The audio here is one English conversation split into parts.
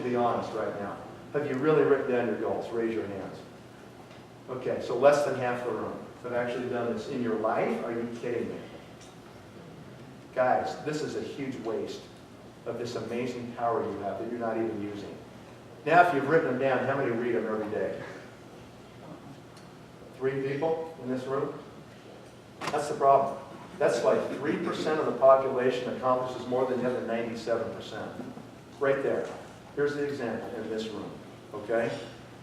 to be honest right now. Have you really written down your goals? Raise your hands. Okay, so less than half the room have actually done this in your life? Are you kidding me? Guys, this is a huge waste of this amazing power you have that you're not even using. Now, if you've written them down, how many read them every day? 3 people in this room? That's the problem. That's like 3% of the population accomplishes more than the other 97%. Right there. Here's the example in this room. Okay?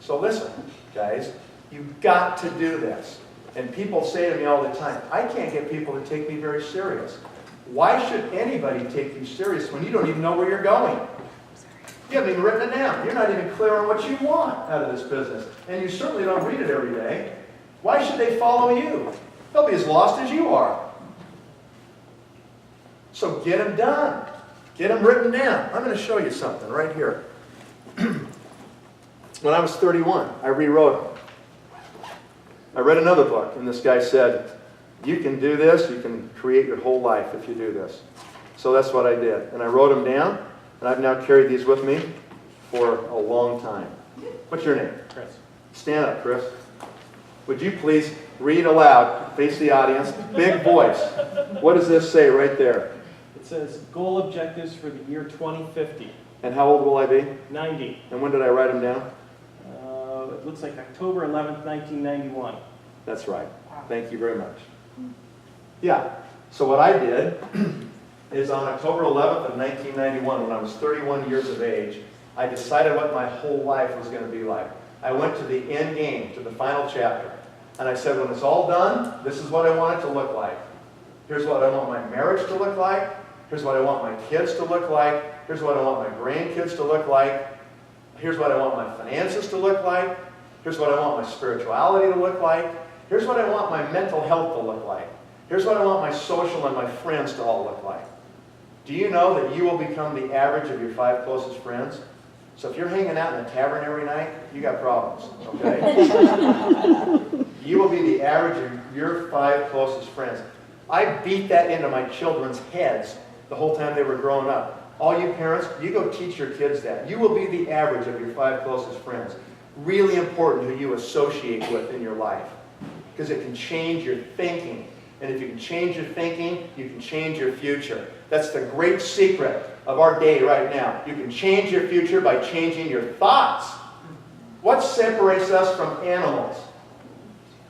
So listen, guys, you've got to do this. And people say to me all the time, I can't get people to take me very serious. Why should anybody take you serious when you don't even know where you're going? You haven't even written it down. You're not even clear on what you want out of this business. And you certainly don't read it every day. Why should they follow you? They'll be as lost as you are. So get them done. Get them written down. I'm going to show you something right here. When I was 31, I rewrote them. I read another book, and this guy said, you can do this, you can create your whole life if you do this. So that's what I did. And I wrote them down, and I've now carried these with me for a long time. What's your name? Chris. Stand up, Chris. Would you please read aloud, face the audience, big voice. What does this say right there? It says, goal objectives for the year 2050. And how old will I be? 90. And when did I write them down? It looks like October 11th, 1991. That's right. Thank you very much. Yeah. So what I did is on October 11th of 1991, when I was 31 years of age, I decided what my whole life was going to be like. I went to the end game, to the final chapter. And I said, when it's all done, this is what I want it to look like. Here's what I want my marriage to look like. Here's what I want my kids to look like. Here's what I want my grandkids to look like. Here's what I want my finances to look like. Here's what I want my spirituality to look like. Here's what I want my mental health to look like. Here's what I want my social and my friends to all look like. Do you know that you will become the average of your 5 closest friends? So if you're hanging out in a tavern every night, you got problems, okay? You will be the average of your 5 closest friends. I beat that into my children's heads the whole time they were growing up. All you parents, you go teach your kids that. You will be the average of your 5 closest friends. Really important who you associate with in your life, because it can change your thinking. And if you can change your thinking, you can change your future. That's the great secret of our day right now. You can change your future by changing your thoughts. What separates us from animals?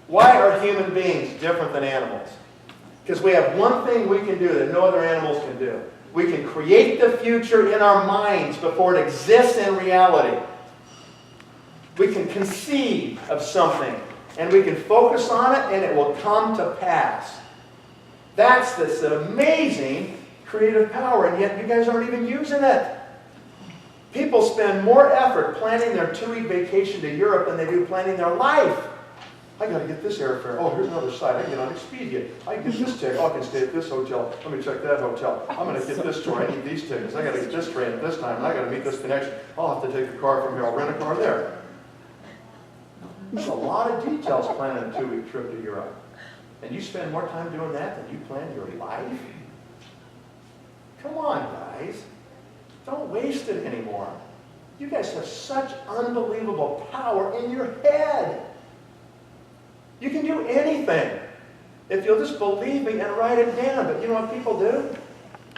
Why are human beings different than animals? Because we have one thing we can do that no other animals can do. We can create the future in our minds before it exists in reality. We can conceive of something, and we can focus on it, and it will come to pass. That's this amazing creative power, and yet you guys aren't even using it. People spend more effort planning their 2-week vacation to Europe than they do planning their life. I got to get this airfare. Oh, here's another site. I can get on Expedia. I can get this ticket. Oh, I can stay at this hotel. Let me check that hotel. I'm going to get this tour. I need these tickets. I got to get this train at this time. And I got to meet this connection. I'll have to take a car from here. I'll rent a car there. There's a lot of details planning a 2-week trip to Europe. And you spend more time doing that than you plan your life? Come on, guys. Don't waste it anymore. You guys have such unbelievable power in your head. You can do anything if you'll just believe me and write it down. But you know what people do?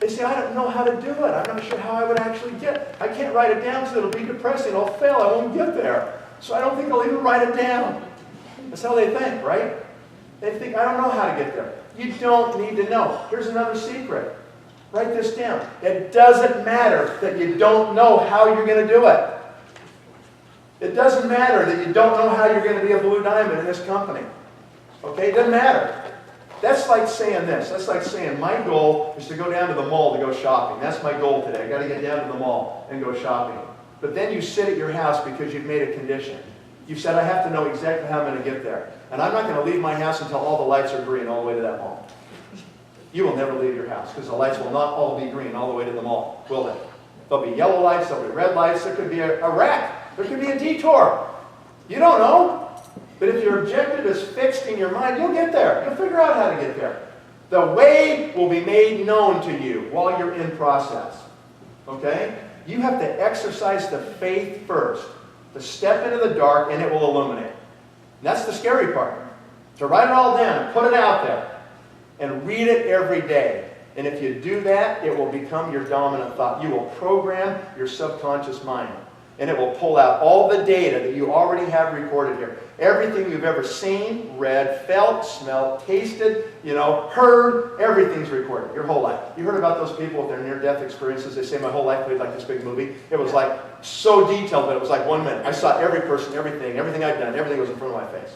They say, I don't know how to do it. I'm not sure how I would actually get. I can't write it down because it'll be depressing. I'll fail. I won't get there. So I don't think I'll even write it down. That's how they think, right? They think, I don't know how to get there. You don't need to know. Here's another secret. Write this down. It doesn't matter that you don't know how you're going to do it. It doesn't matter that you don't know how you're going to be a blue diamond in this company. Okay? It doesn't matter. That's like saying this. That's like saying my goal is to go down to the mall to go shopping. That's my goal today. I've got to get down to the mall and go shopping. But then you sit at your house because you've made a condition. You've said, I have to know exactly how I'm going to get there. And I'm not going to leave my house until all the lights are green all the way to that mall. You will never leave your house because the lights will not all be green all the way to the mall, will they? There'll be yellow lights, there'll be red lights, there could be a wreck, there could be a detour. You don't know. But if your objective is fixed in your mind, you'll get there. You'll figure out how to get there. The way will be made known to you while you're in process. Okay? You have to exercise the faith first, to step into the dark and it will illuminate. And that's the scary part. To write it all down and put it out there and read it every day. And if you do that, it will become your dominant thought. You will program your subconscious mind. And it will pull out all the data that you already have recorded here. Everything you've ever seen, read, felt, smelled, tasted, heard, everything's recorded, your whole life. You heard about those people with their near-death experiences. They say, my whole life played like this big movie. It was like so detailed, but it was like 1 minute. I saw every person, everything I'd done, everything was in front of my face.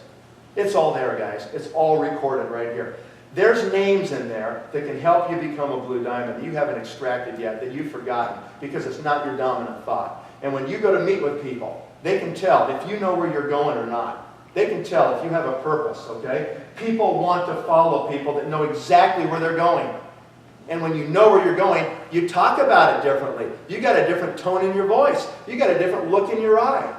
It's all there, guys. It's all recorded right here. There's names in there that can help you become a blue diamond that you haven't extracted yet, that you've forgotten, because it's not your dominant thought. And when you go to meet with people, they can tell if you know where you're going or not. They can tell if you have a purpose, okay? People want to follow people that know exactly where they're going. And when you know where you're going, you talk about it differently. You got a different tone in your voice. You got a different look in your eye.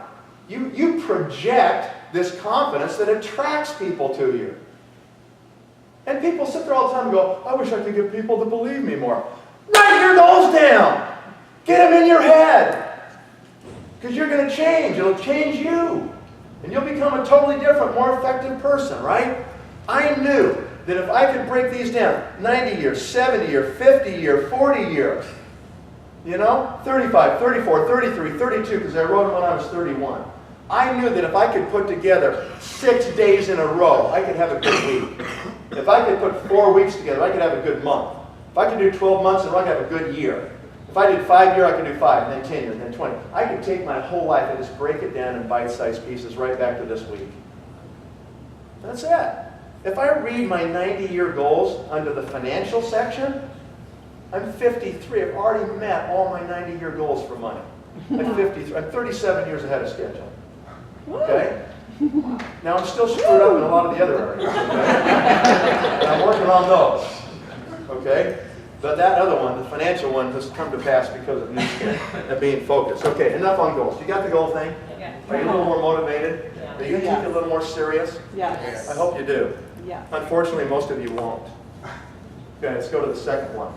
You project this confidence that attracts people to you. And people sit there all the time and go, I wish I could get people to believe me more. Write your goals down. Get them in your head. Because you're going to change. It'll change you. And you'll become a totally different, more effective person, right? I knew that if I could break these down, 90 years, 70 years, 50 years, 40 years, 35, 34, 33, 32, because I wrote them when I was 31. I knew that if I could put together 6 days in a row, I could have a good week. If I could put 4 weeks together, I could have a good month. If I could do 12 months in a row, I could have a good year. If I did 5 years, I could do 5, and then 10 years, and then 20. I could take my whole life and just break it down in bite-sized pieces right back to this week. That's it. If I read my 90-year goals under the financial section, I'm 53. I've already met all my 90-year goals for money. I'm 53. I'm 37 years ahead of schedule. Okay? Now I'm still screwed up in a lot of the other areas. Okay? And I'm working on those. Okay? But that other one, the financial one, has come to pass because of me and being focused. Okay, enough on goals. You got the goal thing? Yeah. Are you a little more motivated? Are you going to keep it a little more serious? Yes. I hope you do. Yeah. Unfortunately, most of you won't. Okay, let's go to the second one.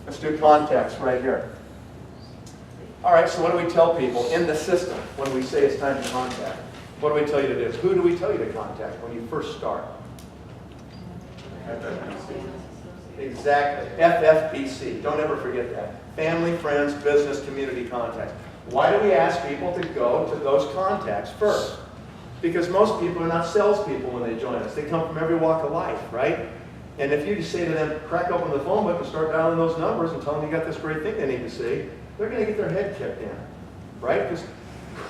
Let's do context right here. All right, so what do we tell people in the system when we say it's time to contact? What do we tell you to do? Who do we tell you to contact when you first start? Exactly. FFBC. Don't ever forget that. Family, friends, business, community contacts. Why do we ask people to go to those contacts first? Because most people are not salespeople when they join us. They come from every walk of life, right? And if you just say to them, crack open the phone book and start dialing those numbers and tell them you got this great thing they need to see, they're going to get their head kicked in, right? Because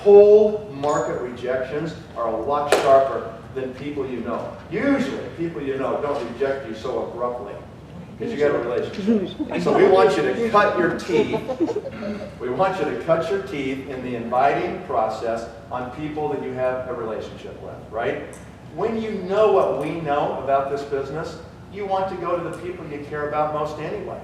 cold market rejections are a lot sharper than people you know. Usually, people you know don't reject you so abruptly because you got a relationship. So we want you to cut your teeth. We want you to cut your teeth in the inviting process on people that you have a relationship with, right? When you know what we know about this business, you want to go to the people you care about most anyway.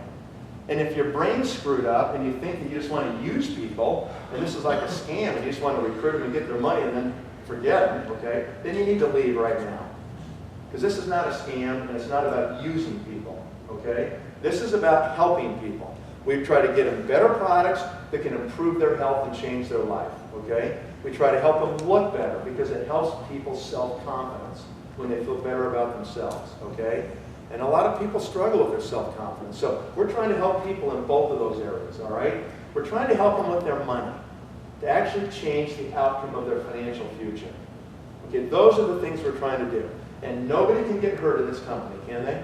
And if your brain's screwed up and you think that you just want to use people, and this is like a scam, and you just want to recruit them and get their money and then forget them, okay, then you need to leave right now. Because this is not a scam, and it's not about using people, okay? This is about helping people. We try to get them better products that can improve their health and change their life, okay? We try to help them look better because it helps people's self-confidence when they feel better about themselves, okay? And a lot of people struggle with their self-confidence. So we're trying to help people in both of those areas, all right? We're trying to help them with their money, to actually change the outcome of their financial future. Okay, those are the things we're trying to do. And nobody can get hurt in this company, can they?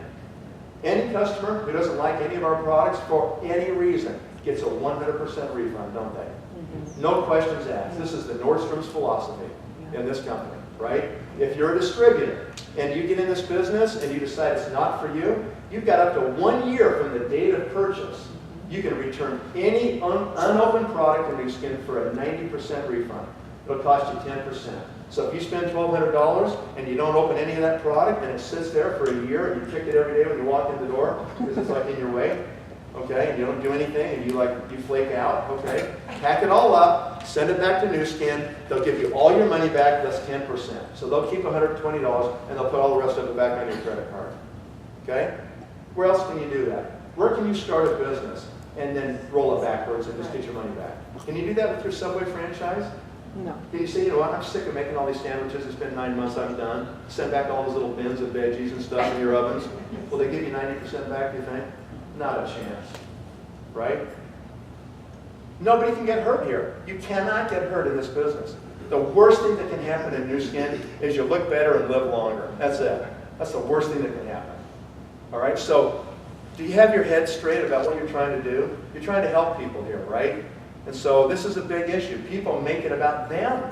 Any customer who doesn't like any of our products for any reason gets a 100% refund, don't they? Mm-hmm. No questions asked. This is the Nordstrom's philosophy in this company, right? If you're a distributor and you get in this business and you decide it's not for you, you've got up to 1 year from the date of purchase. You can return any unopened product in New Skin for a 90% refund. It'll cost you 10%. So if you spend $1,200 and you don't open any of that product and it sits there for a year and you kick it every day when you walk in the door because it's like in your way, okay, and you don't do anything and you flake out, okay, pack it all up, send it back to New Skin. They'll give you all your money back, that's 10%. So they'll keep $120 and they'll put all the rest of it back on your credit card. Okay? Where else can you do that? Where can you start a business and then roll it backwards and just get your money back. Can you do that with your Subway franchise? No. Can you say, you know what, I'm sick of making all these sandwiches, it's been 9 months, I'm done. Send back all those little bins of veggies and stuff in your ovens. Will they give you 90% back, do you think? Not a chance, right? Nobody can get hurt here. You cannot get hurt in this business. The worst thing that can happen in Nu Skin is you look better and live longer. That's it. That's the worst thing that can happen. All right, so do you have your head straight about what you're trying to do? You're trying to help people here, right? And so this is a big issue. People make it about them.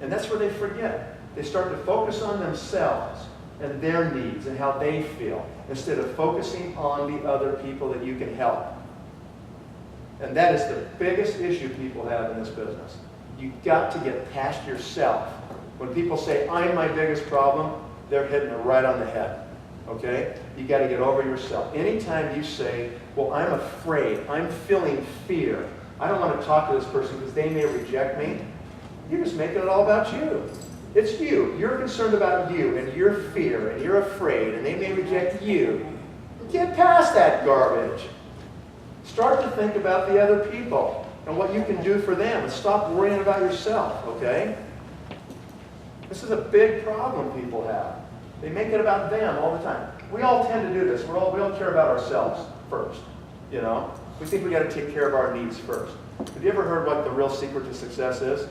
And that's where they forget. They start to focus on themselves and their needs and how they feel instead of focusing on the other people that you can help. And that is the biggest issue people have in this business. You've got to get past yourself. When people say, I'm my biggest problem, they're hitting it right on the head. Okay? You got to get over yourself. Anytime you say, well, I'm afraid, I'm feeling fear, I don't want to talk to this person because they may reject me, you're just making it all about you. It's you. You're concerned about you and your fear and you're afraid and they may reject you. Get past that garbage. Start to think about the other people and what you can do for them and stop worrying about yourself, okay? This is a big problem people have. They make it about them all the time. We all tend to do this. We all care about ourselves first, you know? We think we got to take care of our needs first. Have you ever heard what the real secret to success is?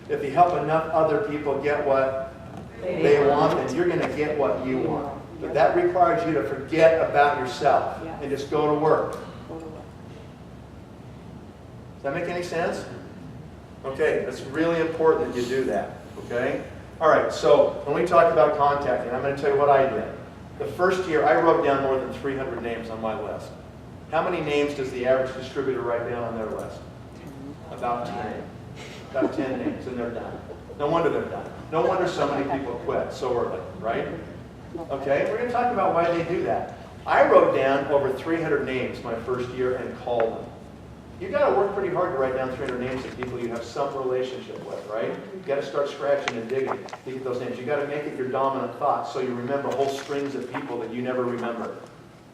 If you help enough other people get what they want, then you're going to get what you want. But that requires you to forget about yourself and just go to work. Does that make any sense? Okay, it's really important that you do that, okay? All right, so when we talk about contacting, I'm going to tell you what I did. The first year, I wrote down more than 300 names on my list. How many names does the average distributor write down on their list? About 10. About 10 names, and they're done. No wonder they're done. No wonder so many people quit so early, right? Okay, we're going to talk about why they do that. I wrote down over 300 names my first year and called them. You've got to work pretty hard to write down 300 names of people you have some relationship with, right? You've got to start scratching and digging to get those names. You've got to make it your dominant thought so you remember whole strings of people that you never remembered,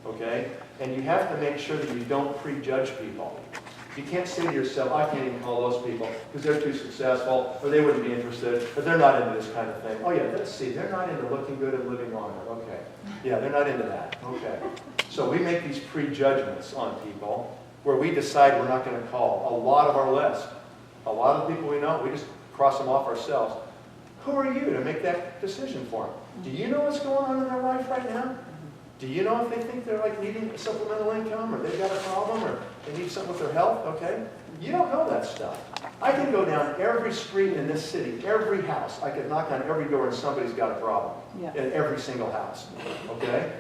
okay? And you have to make sure that you don't prejudge people. You can't say to yourself, I can't even call those people because they're too successful, or they wouldn't be interested, or they're not into this kind of thing. Oh yeah, let's see, they're not into looking good and living longer. Okay. Yeah, they're not into that. Okay. So we make these prejudgments on people where we decide we're not going to call a lot of our list. A lot of the people we know, we just cross them off ourselves. Who are you to make that decision for them? Do you know what's going on in their life right now? Do you know if they think they're like needing supplemental income, or they've got a problem, or they need something with their health? Okay? You don't know that stuff. I can go down every street in this city, every house. I could knock on every door and somebody's got a problem in every single house. Okay?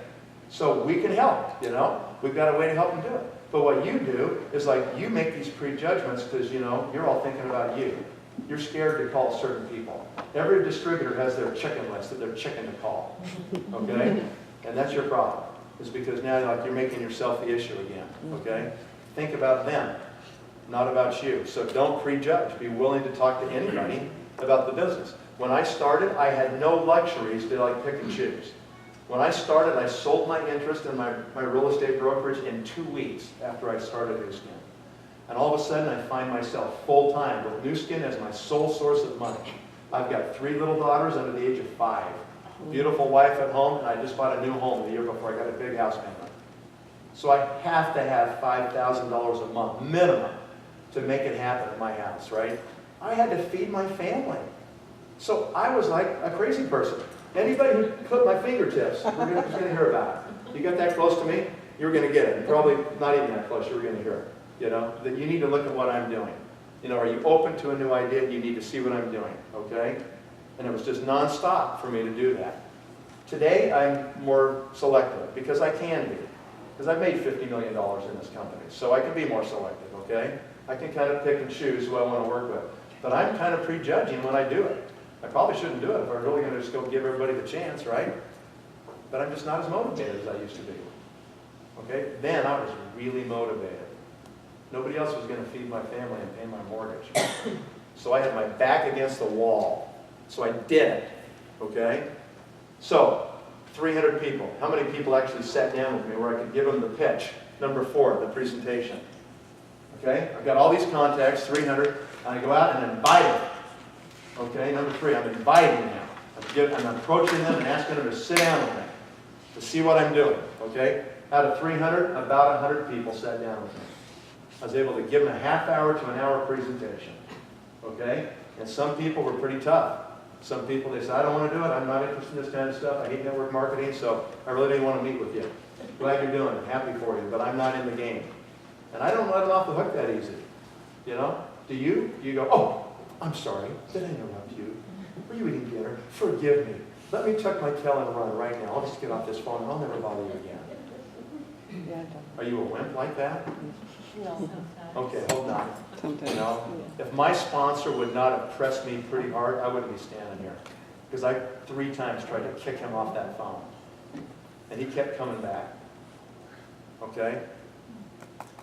So we can help, you know? We've got a way to help you do it. But what you do is like you make these prejudgments because, you know, you're all thinking about you. You're scared to call certain people. Every distributor has their chicken list that they're chicken to call. Okay? And that's your problem. Is because now you're making yourself the issue again. Okay? Think about them, not about you. So don't prejudge. Be willing to talk to anybody about the business. When I started, I had no luxuries to like pick and choose. When I started, I sold my interest in my real estate brokerage in 2 weeks after I started Nu Skin. And all of a sudden, I find myself full-time with Nu Skin as my sole source of money. I've got 3 little daughters under the age of 5. Beautiful wife at home, and I just bought a new home the year before. I got a big house payment. So I have to have $5,000 a month, minimum, to make it happen at my house, right? I had to feed my family. So I was like a crazy person. Anybody who clipped my fingertips, we're going to hear about it. You got that close to me, you were going to get it. Probably not even that close, you were going to hear it. You know, that you need to look at what I'm doing. You know, are you open to a new idea? You need to see what I'm doing, okay? And it was just nonstop for me to do that. Today, I'm more selective because I can be. Because I've made $50 million in this company, so I can be more selective, okay? I can kind of pick and choose who I want to work with. But I'm kind of prejudging when I do it. I probably shouldn't do it if I'm really going to just go give everybody the chance, right? But I'm just not as motivated as I used to be. Okay? Then I was really motivated. Nobody else was going to feed my family and pay my mortgage. So I had my back against the wall. So I did it. Okay? So, 300 people. How many people actually sat down with me where I could give them the pitch Number 4, the presentation. Okay? I've got all these contacts, 300, and I go out and invite them. Okay? Number 3, I'm inviting them. I'm approaching them and asking them to sit down with me to see what I'm doing. Okay? Out of 300, about 100 people sat down with me. I was able to give them a half hour to an hour presentation. Okay? And some people were pretty tough. Some people, they said, I don't want to do it. I'm not interested in this kind of stuff. I hate network marketing, so I really didn't want to meet with you. Glad you're doing it. Happy for you, but I'm not in the game. And I don't let them off the hook that easy. You know? Do you? You go, oh, I'm sorry. Did I interrupt you? Were you eating dinner? Forgive me. Let me tuck my tail and run right now. I'll just get off this phone. I'll never bother you again. Are you a wimp like that? No. Okay, hold on. Sometimes. You know, if my sponsor would not have pressed me pretty hard, I wouldn't be standing here. Because I 3 times tried to kick him off that phone. And he kept coming back. Okay?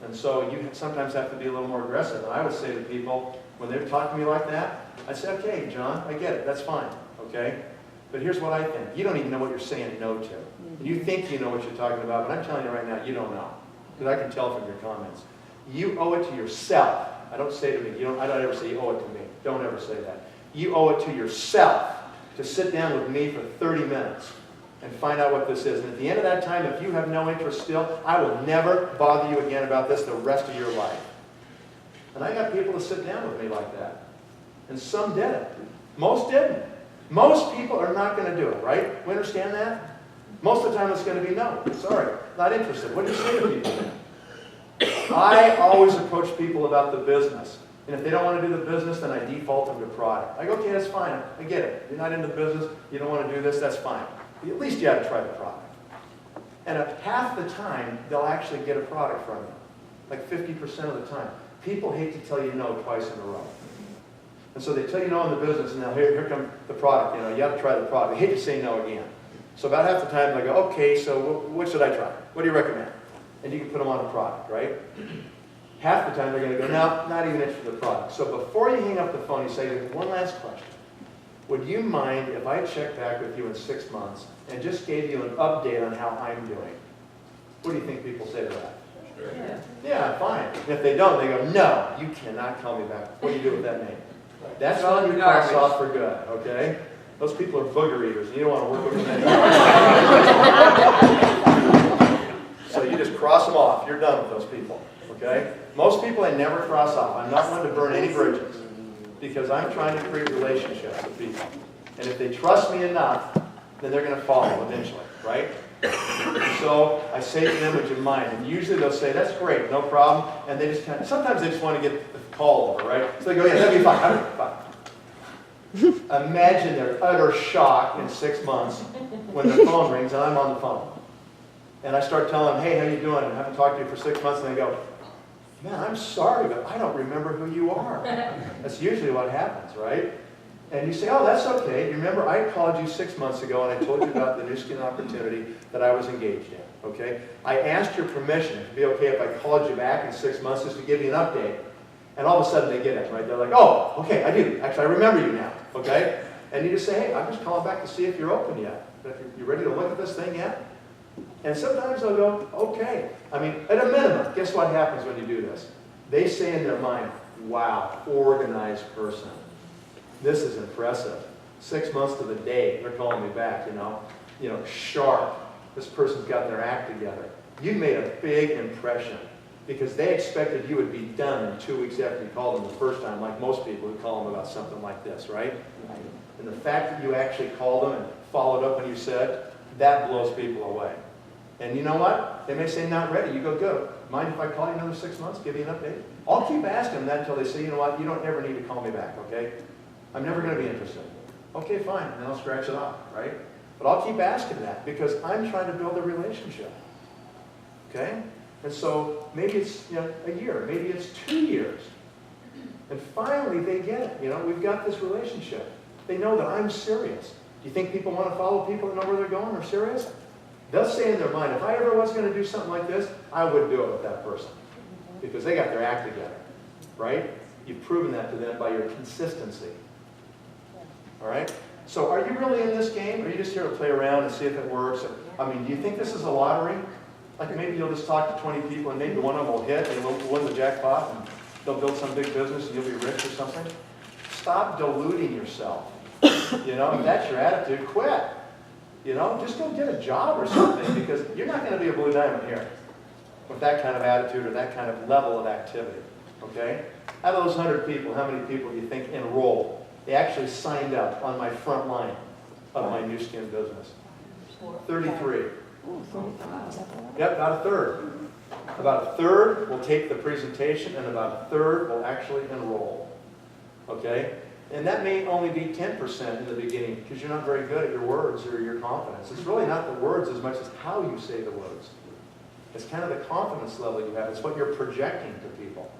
And so you sometimes have to be a little more aggressive. And I would say to people, when they're talking to me like that, I say, okay, John, I get it. That's fine. Okay? But here's what I think. You don't even know what you're saying no to. You think you know what you're talking about, but I'm telling you right now, you don't know. Because I can tell from your comments. You owe it to yourself. I don't say to me, I don't ever say you owe it to me. Don't ever say that. You owe it to yourself to sit down with me for 30 minutes and find out what this is. And at the end of that time, if you have no interest still, I will never bother you again about this the rest of your life. And I got people to sit down with me like that. And some did it. Most didn't. Most people are not going to do it, right? We understand that? Most of the time it's going to be no. Sorry, not interested. What do you say to people then? I always approach people about the business. And if they don't want to do the business, then I default them to product. I go, okay, that's fine. I get it. You're not into business. You don't want to do this. That's fine. But at least you have to try the product. And half the time, they'll actually get a product from you. Like 50% of the time. People hate to tell you no twice in a row. And so they tell you no in the business, and now here comes the product. You know, you have to try the product. They hate to say no again. So about half the time, they go, okay, so what should I try? What do you recommend? And you can put them on a product, right? Half the time, they're going to go, no, not even interested in the product. So before you hang up the phone, you say, one last question. Would you mind if I checked back with you in 6 months and just gave you an update on how I'm doing? What do you think people say to that? Sure. Yeah, fine. And if they don't, they go, no, you cannot call me back. What do you do with that name? That's when you cross off for good, okay? Those people are booger eaters, and you don't want to work with them anymore. So you just cross them off. You're done with those people, okay? Most people I never cross off. I'm not one to burn any bridges because I'm trying to create relationships with people. And if they trust me enough, then they're going to follow eventually, right? So I say to them, would you mind? And usually they'll say, that's great, no problem. And they just kind of, sometimes they just want to get the call over, right? So they go, yeah, that'd be fine, that'd be fine. Imagine their utter shock in 6 months when their phone rings and I'm on the phone. And I start telling them, hey, how you doing? I haven't talked to you for 6 months. And they go, man, I'm sorry, but I don't remember who you are. That's usually what happens, right? And you say, oh, that's okay. You remember I called you 6 months ago and I told you about the new skin opportunity that I was engaged in, okay? I asked your permission. It'd be okay if I called you back in 6 months just to give you an update. And all of a sudden they get it, right? They're like, oh, okay, I do. Actually, I remember you now, okay? And you just say, hey, I'm just calling back to see if you're open yet. If you're ready to look at this thing yet? And sometimes they'll go, okay. I mean, at a minimum, guess what happens when you do this? They say in their mind, wow, organized person. This is impressive. 6 months to the day, they're calling me back, you know, sharp. This person's got their act together. You made a big impression because they expected you would be done in 2 weeks after you called them the first time, like most people would call them about something like this, right? And the fact that you actually called them and followed up when you said, that blows people away. And you know what? They may say, not ready. You go, good. Mind if I call you another 6 months, give you an update? I'll keep asking them that until they say, you know what, you don't ever need to call me back, okay? I'm never going to be interested. Okay, fine. And I'll scratch it off, right? But I'll keep asking that because I'm trying to build a relationship. Okay? And so maybe it's a year. Maybe it's 2 years. And finally they get it. We've got this relationship. They know that I'm serious. Do you think people want to follow people that know where they're going or serious? They'll say in their mind, if I ever was going to do something like this, I would do it with that person. Because they got their act together. Right? You've proven that to them by your consistency. All right? So are you really in this game? Or are you just here to play around and see if it works? I mean, do you think this is a lottery? Like maybe you'll just talk to 20 people and maybe one of them will hit and they'll win the jackpot and they'll build some big business and you'll be rich or something. Stop deluding yourself. You know, if that's your attitude, quit. You know, just go get a job or something because you're not going to be a blue diamond here with that kind of attitude or that kind of level of activity. Okay? Out of those 100 people, how many people do you think enrolled? They actually signed up on my front line of my new skin business. 33. Yep, about a third. About a third will take the presentation and about a third will actually enroll. Okay? And that may only be 10% in the beginning because you're not very good at your words or your confidence. It's really not the words as much as how you say the words. It's kind of the confidence level you have. It's what you're projecting to people.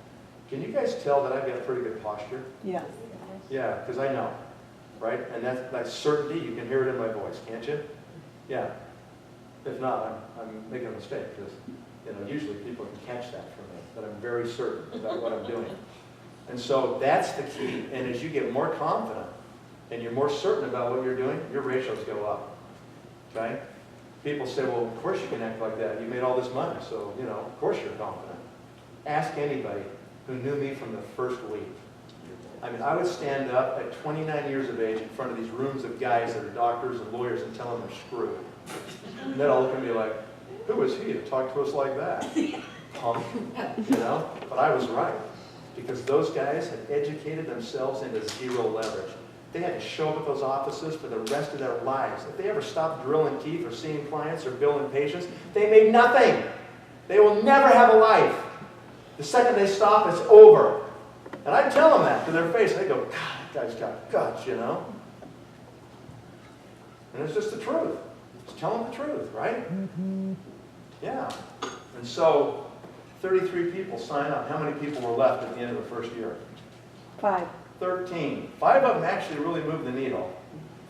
Can you guys tell that I've got a pretty good posture? Yeah. Yeah, because I know, right? And that's certainty. You can hear it in my voice, can't you? Yeah. If not, I'm making a mistake because, you know, usually people can catch that from me, that I'm very certain about what I'm doing. And so that's the key. And as you get more confident and you're more certain about what you're doing, your ratios go up. Okay? People say, well, of course you can act like that. You made all this money, so, you know, of course you're confident. Ask anybody who knew me from the first week. I mean, I would stand up at 29 years of age in front of these rooms of guys that are doctors and lawyers and tell them they're screwed. And they'd all look at me like, who is he to talk to us like that? Punk, you know? But I was right. Because those guys had educated themselves into zero leverage. They had to show up at those offices for the rest of their lives. If they ever stopped drilling teeth or seeing clients or billing patients, they made nothing. They will never have a life. The second they stop, it's over. And I tell them that to their face. They go, God, that guy's got guts, you know? And it's just the truth. Just tell them the truth, right? Yeah. And so 33 people sign up. How many people were left at the end of the first year? 5. 13. 5 of them actually really moved the needle.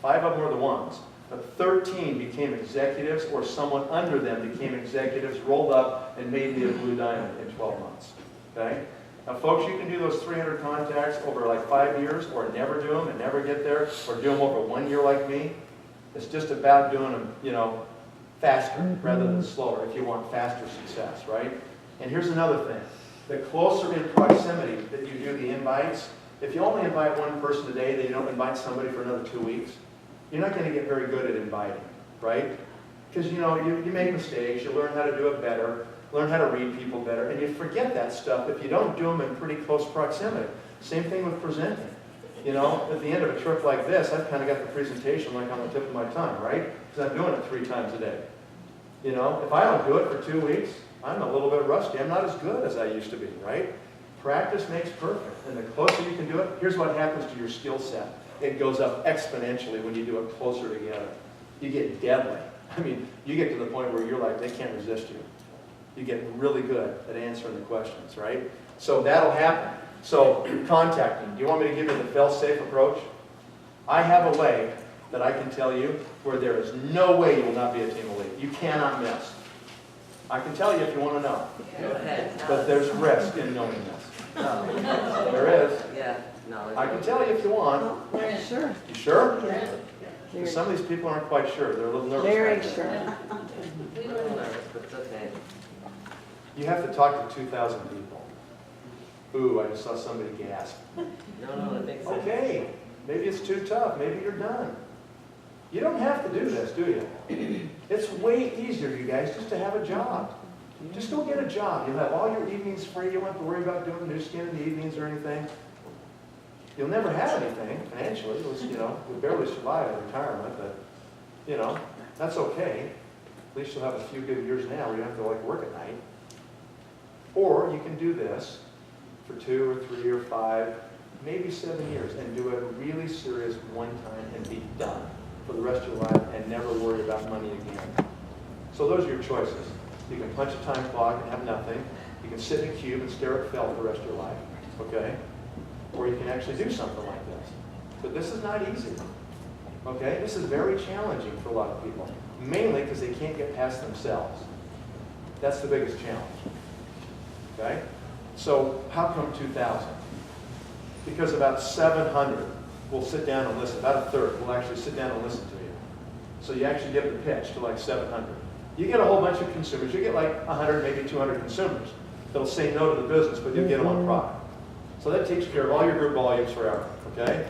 5 of them were the ones. But 13 became executives or someone under them became executives, rolled up, and made me a blue diamond in 12 months. Okay? Now, folks, you can do those 300 contacts over like 5 years or never do them and never get there or do them over 1 year like me. It's just about doing them, you know, faster rather than slower if you want faster success, right? And here's another thing. The closer in proximity that you do the invites, if you only invite one person a day, then you don't invite somebody for another 2 weeks, you're not going to get very good at inviting, right? Because, you know, you make mistakes, you learn how to do it better, learn how to read people better, and you forget that stuff if you don't do them in pretty close proximity. Same thing with presenting. You know, at the end of a trip like this, I've kind of got the presentation like on the tip of my tongue, right? Because I'm doing it 3 times a day. You know, if I don't do it for 2 weeks, I'm a little bit rusty. I'm not as good as I used to be, right? Practice makes perfect. And the closer you can do it, here's what happens to your skill set. It goes up exponentially when you do it closer together. You get deadly. I mean, you get to the point where you're like, they can't resist you. You get really good at answering the questions, right? So that'll happen. So contacting. Do you want me to give you the fail-safe approach? I have a way that I can tell you where there is no way you will not be a team elite. You cannot miss. I can tell you if you want to know. Go ahead. But there's risk in knowing this. There is. Yeah, no. I can tell you if you want. Sure. You sure? Yeah. Because some of these people aren't quite sure. They're a little nervous. Very back there. sure. We were nervous, but it's okay. You have to talk to 2,000 people. Ooh, I just saw somebody gasp. No, that makes sense. Okay, maybe it's too tough. Maybe you're done. You don't have to do this, do you? It's way easier, you guys, just to have a job. Just go get a job. You'll have all your evenings free. You don't have to worry about doing new skin in the evenings or anything. You'll never have anything financially. You know, we barely survive in retirement, but, you know, that's okay. At least you'll have a few good years now where you don't have to, like, work at night. Or you can do this for 2 or 3 or 5, maybe 7 years, and do it really serious one time and be done for the rest of your life and never worry about money again. So those are your choices. You can punch a time clock and have nothing. You can sit in a cube and stare at felt the rest of your life, okay? Or you can actually do something like this. But this is not easy, okay? This is very challenging for a lot of people, mainly because they can't get past themselves. That's the biggest challenge, okay? So how come 2,000? Because about 700 will sit down and listen. About a third will actually sit down and listen to you. So you actually give the pitch to like 700. You get a whole bunch of consumers. You get like 100, maybe 200 consumers that'll say no to the business, but you'll get them on product. So that takes care of all your group volumes forever, okay?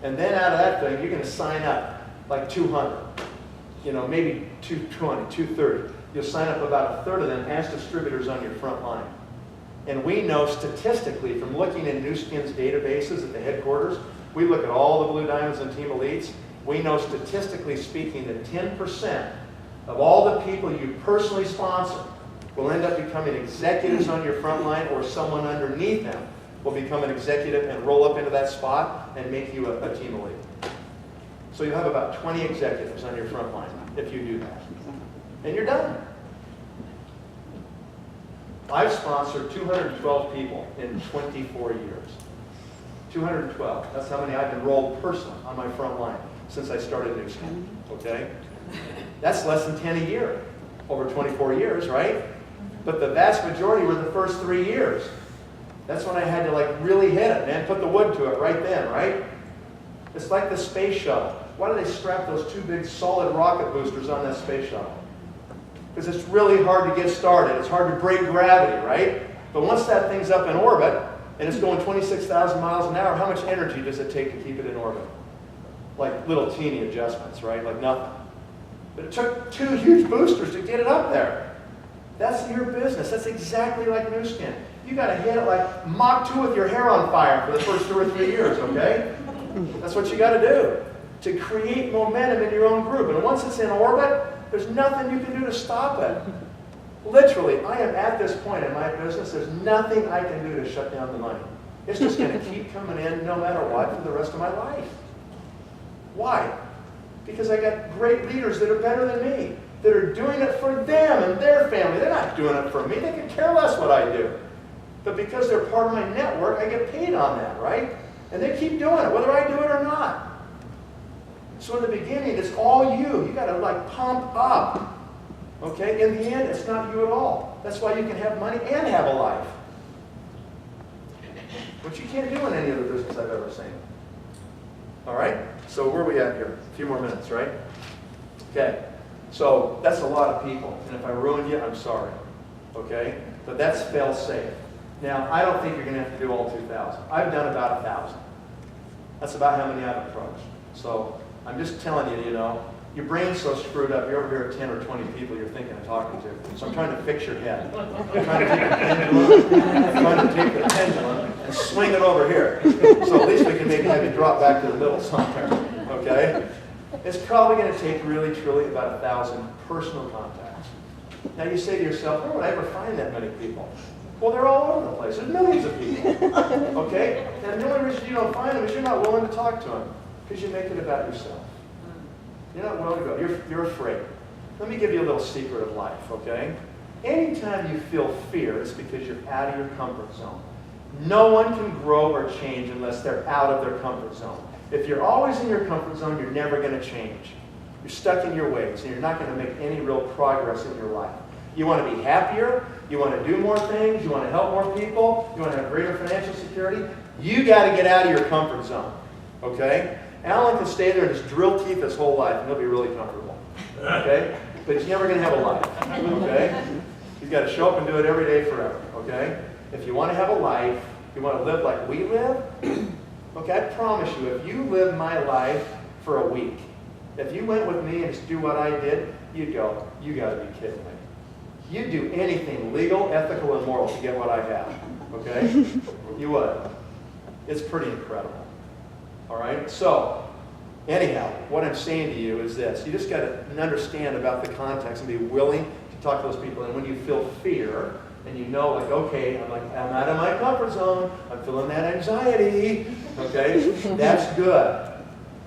And then out of that thing, you're going to sign up like 200, maybe 220, 230. You'll sign up about a third of them as distributors on your front line. And we know statistically from looking in Nu Skin's databases at the headquarters, we look at all the Blue Diamonds and Team Elites, we know statistically speaking that 10% of all the people you personally sponsor will end up becoming executives on your front line, or someone underneath them will become an executive and roll up into that spot and make you a Team Elite. So you'll have about 20 executives on your front line if you do that. And you're done. I've sponsored 212 people in 24 years. 212. That's how many I've enrolled personally on my front line since I started Nu Skin. Okay? That's less than 10 a year over 24 years, right? But the vast majority were the first 3 years. That's when I had to like really hit it, man. Put the wood to it right then, right? It's like the space shuttle. Why do they strap those 2 big solid rocket boosters on that space shuttle? Because it's really hard to get started. It's hard to break gravity, right? But once that thing's up in orbit and it's going 26,000 miles an hour, how much energy does it take to keep it in orbit? Like little teeny adjustments, right? Like nothing. But it took 2 huge boosters to get it up there. That's your business. That's exactly like Nu Skin. You got to hit it like Mach 2 with your hair on fire for the first 2 or 3 years, okay? That's what you got to do to create momentum in your own group. And once it's in orbit, there's nothing you can do to stop it. Literally, I am at this point in my business, there's nothing I can do to shut down the money. It's just going to keep coming in no matter what for the rest of my life. Why? Because I got great leaders that are better than me, that are doing it for them and their family. They're not doing it for me. They can care less what I do. But because they're part of my network, I get paid on that, right? And they keep doing it, whether I do it or not. So in the beginning, it's all you. You got to like pump up. Okay? In the end, it's not you at all. That's why you can have money and have a life. Which you can't do in any other business I've ever seen. All right? So where are we at here? A few more minutes, right? Okay. So that's a lot of people. And if I ruined you, I'm sorry. Okay? But that's fail-safe. Now, I don't think you're going to have to do all 2,000. I've done about 1,000. That's about how many I've approached. So I'm just telling you, your brain's so screwed up. You're over here at 10 or 20 people you're thinking of talking to. So I'm trying to fix your head. I'm trying to take the pendulum and swing it over here. So at least we can maybe have you drop back to the middle somewhere. Okay? It's probably going to take really, truly about 1,000 personal contacts. Now you say to yourself, where would I ever find that many people? Well, they're all over the place. There's millions of people. Okay? And the only reason you don't find them is you're not willing to talk to them. Because you make it about yourself. You're not willing to go. You're afraid. Let me give you a little secret of life, okay? Anytime you feel fear, it's because you're out of your comfort zone. No one can grow or change unless they're out of their comfort zone. If you're always in your comfort zone, you're never going to change. You're stuck in your ways, and you're not going to make any real progress in your life. You want to be happier. You want to do more things. You want to help more people. You want to have greater financial security. You got to get out of your comfort zone, okay? Alan can stay there and just drill teeth his whole life, and he'll be really comfortable, okay? But he's never going to have a life, okay? He's got to show up and do it every day forever, okay? If you want to have a life, you want to live like we live, okay, I promise you, if you live my life for a week, if you went with me and just do what I did, you'd go, you got to be kidding me. You'd do anything legal, ethical, and moral to get what I have, okay? You would. It's pretty incredible. All right? So, anyhow, what I'm saying to you is this. You just got to understand about the context and be willing to talk to those people. And when you feel fear, and you know, like, okay, I'm out of my comfort zone. I'm feeling that anxiety. Okay? That's good.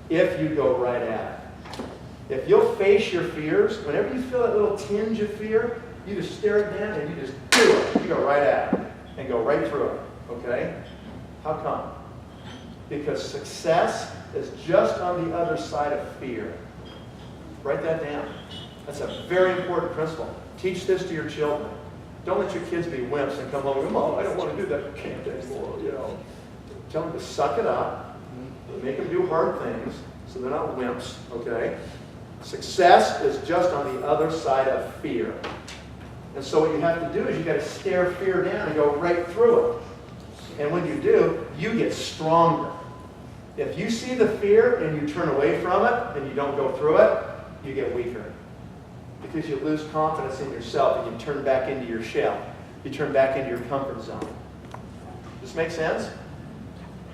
If you go right at it. If you'll face your fears, whenever you feel that little tinge of fear, you just stare it down and you just do it. You go right at it and go right through it. Okay? How come? Because success is just on the other side of fear. Write that down. That's a very important principle. Teach this to your children. Don't let your kids be wimps and come home and go, Mom, I don't want to do that camp anymore, Tell them to suck it up. Make them do hard things so they're not wimps, okay? Success is just on the other side of fear. And so what you have to do is you got to stare fear down and go right through it. And when you do, you get stronger. If you see the fear and you turn away from it and you don't go through it, you get weaker. Because you lose confidence in yourself and you turn back into your shell. You turn back into your comfort zone. Does this make sense?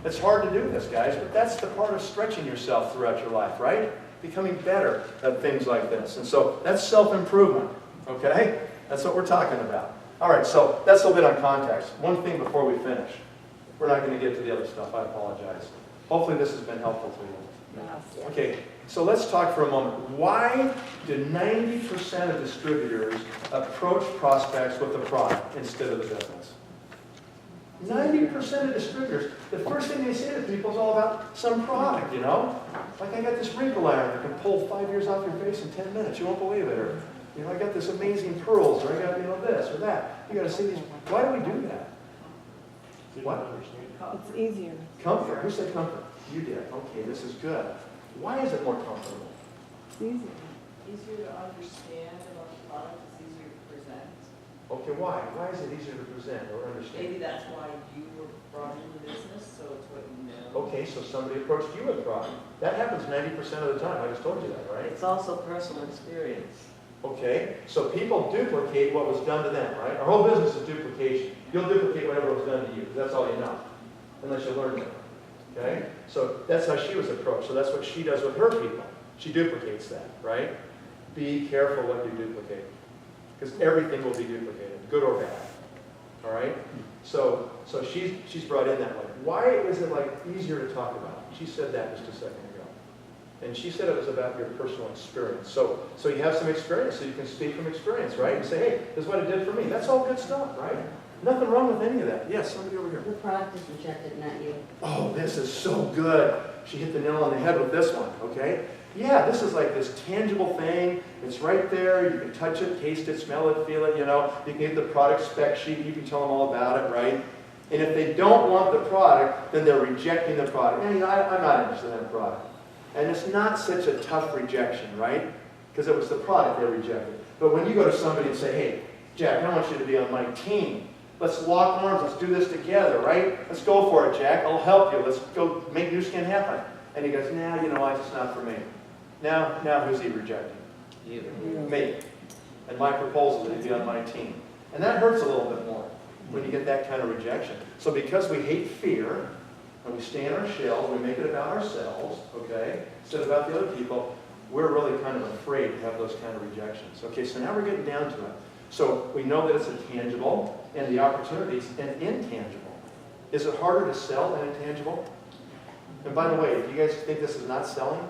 It's hard to do this, guys, but that's the part of stretching yourself throughout your life, right? Becoming better at things like this. And so that's self-improvement, okay? That's what we're talking about. All right, so that's a little bit on context. One thing before we finish. We're not going to get to the other stuff. I apologize. Hopefully this has been helpful to you. Okay, so let's talk for a moment. Why do 90% of distributors approach prospects with a product instead of the business? 90% of distributors, the first thing they say to people is all about some product, you know? Like, I got this wrinkle iron that can pull 5 years off your face in 10 minutes. You won't believe it. Or, you know, I got this amazing pearls, or I got, you know, this or that. You got to see these. Why do we do that? What? It's easier. Comfort. Who said comfort? You did. Okay, this is good. Why is it more comfortable? It's easier. Easier to understand about the product, it's easier to present. Okay, why? Why is it easier to present or understand? Maybe that's why you were brought into the business, so it's what you know. Okay, so somebody approached you with a product. That happens 90% of the time. I just told you that, right? It's also personal experience. Okay, so people duplicate what was done to them, right? Our whole business is duplication. You'll duplicate whatever was done to you, because that's all you know, unless you learn it. Okay? So that's how she was approached. So that's what she does with her people. She duplicates that, right? Be careful what you duplicate, because everything will be duplicated, good or bad. All right? So she's brought in that way. Why is it like easier to talk about? She said that just a second ago. And she said it was about your personal experience. So you have some experience, so you can speak from experience, right? And say, hey, this is what it did for me. That's all good stuff, right? Nothing wrong with any of that. Yes, somebody over here. The product is rejected, not you. Oh, this is so good. She hit the nail on the head with this one, okay? Yeah, this is like this tangible thing. It's right there. You can touch it, taste it, smell it, feel it, you know. You can get the product spec sheet. You can tell them all about it, right? And if they don't want the product, then they're rejecting the product. And, you know, I'm not interested in that product. And it's not such a tough rejection, right? Because it was the product they rejected. But when you go to somebody and say, hey, Jack, I want you to be on my team. Let's lock arms. Let's do this together, right? Let's go for it, Jack. I'll help you. Let's go make New Skin happen. And he goes, nah, you know, it's not for me. Now who's he rejecting? You. Me. And my proposal is to be on my team. And that hurts a little bit more when you get that kind of rejection. So because we hate fear, and we stay in our shell, we make it about ourselves, okay, instead of about the other people, we're really kind of afraid to have those kind of rejections. Okay, so now we're getting down to it. So we know that it's a tangible, and the opportunities an intangible. Is it harder to sell an intangible? And by the way, do you guys think this is not selling?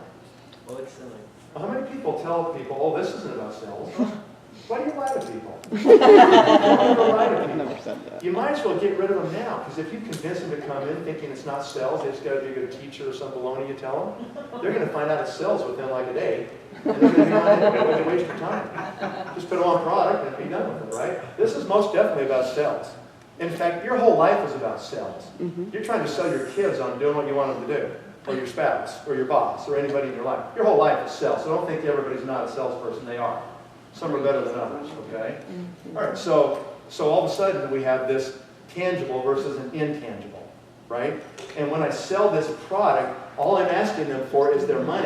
Oh, it's silly. Well, how many people tell people, oh, this isn't about sales? Why do you lie to people? Why do you lie to people? Never said that. You might as well get rid of them now, because if you convince them to come in thinking it's not sales, they just got to be a good teacher or some baloney you tell them, they're going to find out it's sales within like a day, and they're going to be on it. Why waste your time? Just put them on product and be done with it, right? This is most definitely about sales. In fact, your whole life is about sales. You're trying to sell your kids on doing what you want them to do, or your spouse, or your boss, or anybody in your life. Your whole life is sales, so don't think everybody's not a salesperson. They are. Some are better than others, okay? All right, so all of a sudden we have this tangible versus an intangible, right? And when I sell this product, all I'm asking them for is their money.